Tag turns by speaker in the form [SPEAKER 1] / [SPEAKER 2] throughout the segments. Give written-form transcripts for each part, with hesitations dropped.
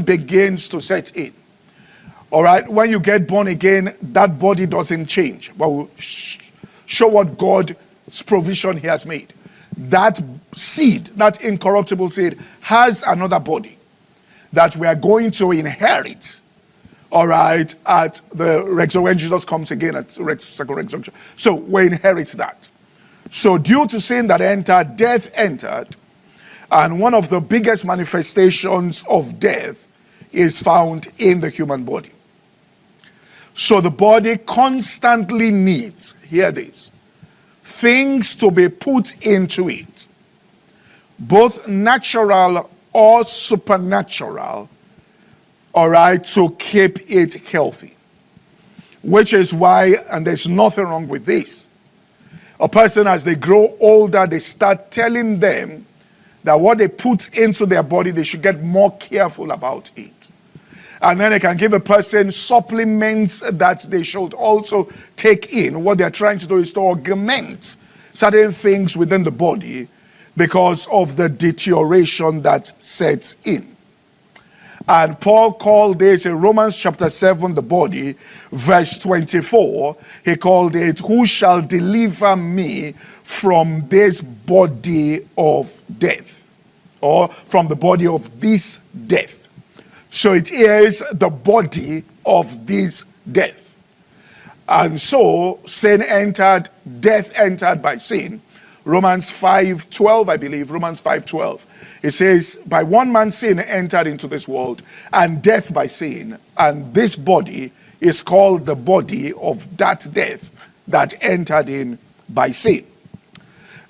[SPEAKER 1] begins to set in. All right, when you get born again, that body doesn't change, but we'll show what God's provision He has made. That seed, that incorruptible seed, has another body that we are going to inherit. All right, at the resurrection, when Jesus comes again at second resurrection. So we inherit that. So due to sin that entered, death entered. And one of the biggest manifestations of death is found in the human body. So the body constantly needs, hear this, things to be put into it, both natural or supernatural, all right, to keep it healthy. Which is why, and there's nothing wrong with this, a person as they grow older, they start telling them that what they put into their body, they should get more careful about it. And then they can give a person supplements that they should also take in. What they're trying to do is to augment certain things within the body because of the deterioration that sets in. And Paul called this in Romans chapter 7, the body, verse 24. He called it, "Who shall deliver me from this body of death?" Or from the body of this death. So it is the body of this death. And so sin entered, death entered by sin. Romans 5:12, I believe, Romans 5:12. It says, by one man's sin entered into this world, and death by sin. And this body is called the body of that death that entered in by sin.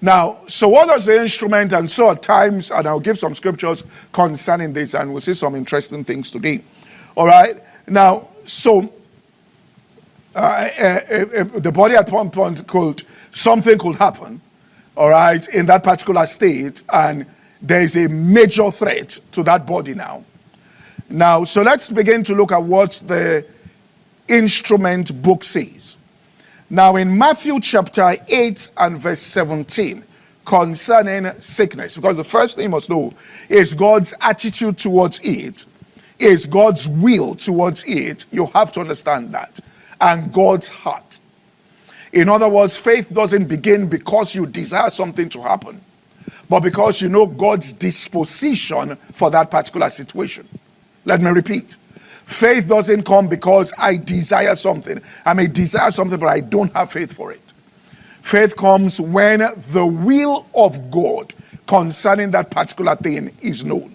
[SPEAKER 1] Now, so what does the instrument, and so at times, and I'll give some scriptures concerning this, and we'll see some interesting things today. All right? Now, so the body at one point something could happen, all right, in that particular state, and there is a major threat to that body now. Now, so let's begin to look at what the instrument book says. Now, in Matthew chapter 8 and verse 17, concerning sickness, because the first thing you must know is God's attitude towards it, is God's will towards it. You have to understand that. And God's heart. In other words, faith doesn't begin because you desire something to happen, but because you know God's disposition for that particular situation. Let me repeat. Faith doesn't come because I desire something. I may desire something, but I don't have faith for it. Faith comes when the will of God concerning that particular thing is known.